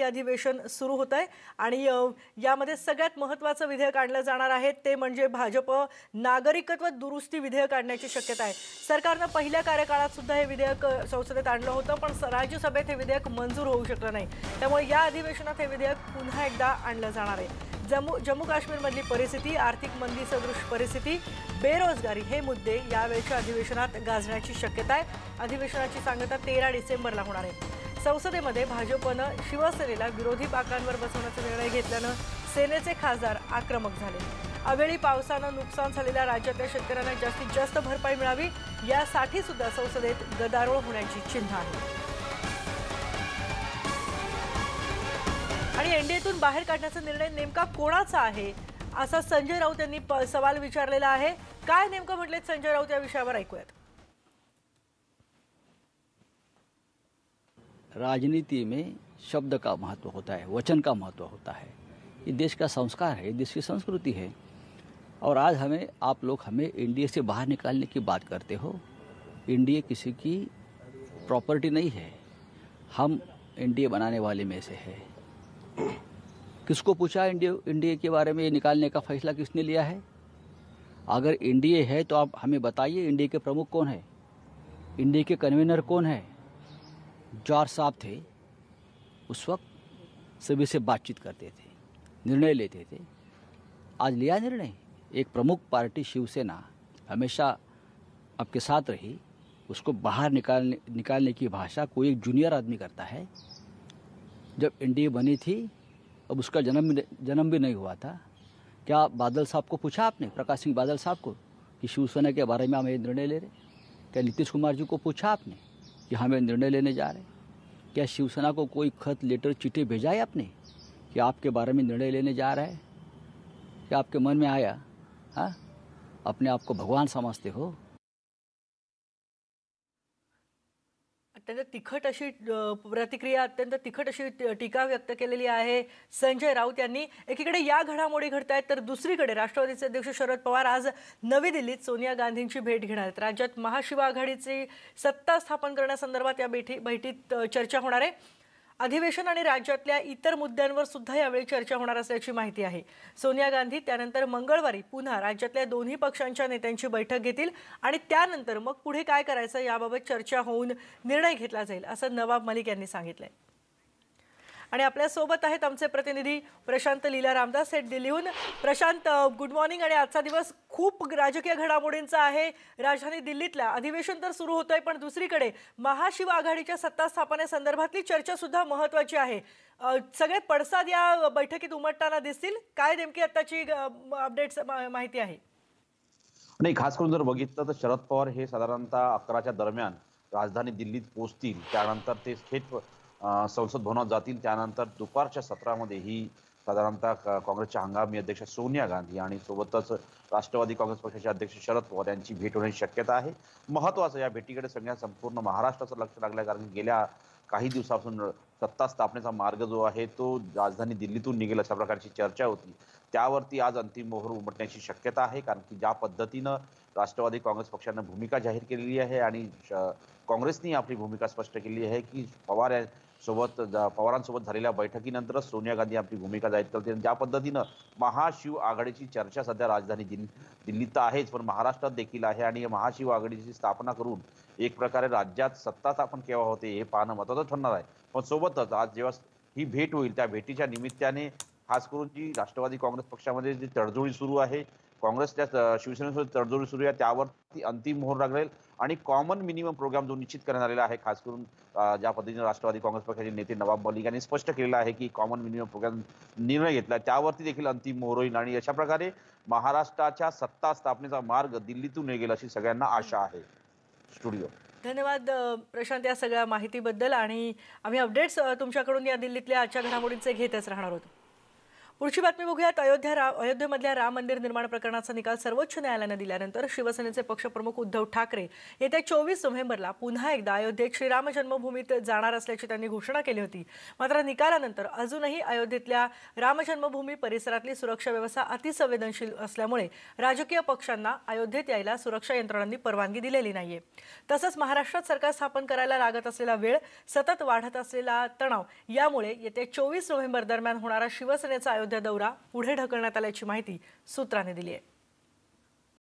अधिवेशन सुरू होत आहे आणि यामध्ये सगळ्यात महत्त्वाचं विधेयक आणलं जाणार आहे ते म्हणजे भाजप नागरिकत्व दुरुस्ती विधेयक आणण्याची शक्यता आहे। सरकारने पहिल्या कार्यकाळात सुद्धा हे विधेयक संसदेत आणलं होतं, पण राज्यसभेत हे विधेयक मंजूर होऊ शकलं नाही। त्यामुळे या अधिवेशनात हे विधेयक पुन्हा एकदा आणलं जाणार आहे। जम्मू काश्मीरमधली परिस्थिती, आर्थिक मंदी सदृश परिस्थिती, बेरोजगारी हे मुद्दे यावेळच्या अधिवेशनात गाजण्याची शक्यता आहे। अधिवेशनाची सांगता 13 डिसेंबरला होणार आहे। संसदेमध्ये भाजपनं शिवसेनेला विरोधी बाकांवर बसवण्याचा निर्णय घेतल्यानं सेनेचे खासदार आक्रमक झाले। अवेळी पावसानं नुकसान झालेल्या राज्यातल्या शेतकऱ्यांना जास्तीत जास्त भरपाई मिळावी यासाठी सुद्धा संसदेत गदारोळ होण्याची चिन्ह आहे। आणि एनडीएतून बाहेर काढण्याचा निर्णय नेमका कोणाचा आहे असा संजय राऊत यांनी सवाल विचारलेला आहे। काय नेमकं म्हटले संजय राऊत या विषयावर ऐकूयात। राजनीति में शब्द का महत्व होता है, वचन का महत्व होता है। ये देश का संस्कार है, देश की संस्कृति है। और आज आप लोग हमें एनडीए से बाहर निकालने की बात करते हो। एनडीए किसी की प्रॉपर्टी नहीं है, हम एनडीए बनाने वाले में से है। किसको पूछा एनडीए के बारे में, निकालने का फैसला किसने लिया है? अगर एनडीए है तो आप हमें बताइए एनडीए के प्रमुख कौन है, एनडीए के कन्वीनर कौन है? जॉर्ज साहब थे, उस वक्त सभी से बातचीत करते थे, निर्णय लेते थे। आज लिया निर्णय। एक प्रमुख पार्टी शिवसेना हमेशा आपके साथ रही, उसको बाहर निकालने की भाषा कोई एक जूनियर आदमी करता है। जब एनडीए बनी थी अब उसका जन्म भी नहीं हुआ था। क्या बादल साहब को पूछा आपने, प्रकाश सिंह बादल साहब को, कि शिवसेना के बारे में हम ये निर्णय ले रहे? क्या नीतीश कुमार जी को पूछा आपने कि हमें निर्णय लेने जा रहे? क्या शिवसेना को कोई खत, लेटर, चिट्ठी भेजा है आपने कि आपके बारे में निर्णय लेने जा रहा है? क्या आपके मन में आया? हाँ, अपने आप को भगवान समझते हो? अत्यंत तिखट अशी प्रतिक्रिया, अत्यंत तिखट अशी टीका व्यक्त केलेली आहे संजय राऊत यांनी। एकीकडे या घडामोडी घडतायत तर दुसरीकडे राष्ट्रवादीचे अध्यक्ष शरद पवार आज नवी दिल्लीत सोनिया गांधींची भेट घेणार आहेत। राज्यात महाशिवआघाडीची सत्ता स्थापन करण्यासंदर्भात या बैठकीत चर्चा होणार आहे। अधिवेशन आणि राज्यातल्या इतर मुद्द्यांवर सुद्धा यावेळी चर्चा होणार असल्याची माहिती आहे। सोनिया गांधी त्यानंतर मंगळवारी पुन्हा राज्यातल्या दोन्ही पक्षांच्या नेत्यांची बैठक घेतील आणि त्यानंतर मग पुढे काय करायचं याबाबत चर्चा होऊन निर्णय घेतला जाईल असं नवाब मलिक यांनी सांगितलंय। आणि आपल्या सोबत आहेत आमचे प्रतिनिधी प्रशांत लीला रामदास थेट दिल्लीहून। Prashant, good morning. आणि आजचा दिवस खूप राजकीय घडामोडींचा आहे। राजधानी दिल्लीतल्या अधिवेशन तर सुरू होतंय, पण दुसरीकडे महाशिव आघाडीच्या सत्ता स्थापनेसंदर्भातली चर्चा सुद्धा महत्त्वाची आहे। सगळे पडसाद या बैठकीत उमटताना दिसतील। काय नेमकी आताची अपडेट्स माहिती आहे? नाही, खास करून जर बघितलं तर शरद पवार हे साधारणतः 11च्या दरम्यान राजधानी दिल्लीत पोहोचतील। त्यानंतर ते थेट संसद भवनात जातील। त्यानंतर दुपारच्या सत्रामध्ये ही साधारणतः काँग्रेसच्या हंगामी अध्यक्ष सोनिया गांधी आणि सोबतच राष्ट्रवादी काँग्रेस पक्षाचे अध्यक्ष शरद पवार यांची भेट होण्याची शक्यता आहे। महत्त्वाचं या भेटीकडे संपूर्ण महाराष्ट्राचं लक्ष लागलं आहे, कारण गेल्या काही दिवसापासून सत्ता स्थापनेचा मार्ग जो आहे तो राजधानी दिल्लीतून निघेल अशा प्रकारची चर्चा होती। त्यावरती आज अंतिम मोहर उमटण्याची शक्यता आहे, कारण की ज्या पद्धतीनं राष्ट्रवादी काँग्रेस पक्षानं भूमिका जाहीर केलेली आहे आणि काँग्रेसने आपली भूमिका स्पष्ट केली आहे की पवारांसोबत झालेल्या बैठकीनंतरच सोनिया गांधी आपली भूमिका जाहीर करतील। ज्या पद्धतीनं महाशिव आघाडीची चर्चा सध्या राजधानी दिल्लीत तर आहेच, पण महाराष्ट्रात देखील आहे आणि महाशिव आघाडीची स्थापना करून एक प्रकारे राज्यात सत्ता स्थापन केव्हा होते हे पाहणं महत्त्वाचं ठरणार आहे। पण सोबतच आज जेव्हा ही भेट होईल त्या भेटीच्या निमित्ताने खास करून जी राष्ट्रवादी काँग्रेस पक्षामध्ये जी तडजोडी सुरू आहे, काँग्रेसच्या शिवसेनेसोबत तडजोडी सुरू आहे, त्यावरती अंतिम मोहर लागेल आणि कॉमन मिनिमम प्रोग्राम जो निश्चित करण्यात आलेला आहे। खास करून ज्या पद्धतीने राष्ट्रवादी काँग्रेस पक्षाचे नेते नवाब मलिक यांनी स्पष्ट केलेलं आहे की कॉमन मिनिमम प्रोग्राम निर्णय घेतला, त्यावरती देखील अंतिम मोहर होईल आणि अशा प्रकारे महाराष्ट्राच्या सत्ता स्थापनेचा मार्ग दिल्लीतून निघेल अशी सगळ्यांना आशा आहे। स्टुडिओ धन्यवाद प्रशांत या सगळ्या माहितीबद्दल। आणि आम्ही अपडेट्स तुमच्याकडून या दिल्लीतल्या आजच्या घडामोडींचे घेतच राहणार आहोत। पुढची बातमी बघूयात. अयोध्येमधल्या राम मंदिर निर्माण प्रकरणाचा निकाल सर्वोच्च न्यायालयाने दिल्यानंतर शिवसेनेचे पक्षप्रमुख उद्धव ठाकरे येत्या 24 नोव्हेंबरला पुन्हा एकदा अयोध्येत श्रीराम जन्मभूमीत जाणार असल्याची त्यांनी घोषणा केली होती. मात्र निकालानंतर अजूनही अयोध्येतल्या राम जन्मभूमी परिसरातली सुरक्षा व्यवस्था अतिसंवेदनशील असल्यामुळे राजकीय पक्षांना अयोध्येत यायला सुरक्षा यंत्रणांनी परवानगी दिलेली नाहीये. तसंच महाराष्ट्रात सरकार स्थापन करायला लागत असलेला वेळ, सतत वाढत असलेला तणाव यामुळे येत्या 24 नोव्हेंबर दरम्यान होणारा शिवसेनेचा अयोध्या दौरा पुढे ढकलण्यात आल्याची माहिती सूत्रांनी दिली आहे.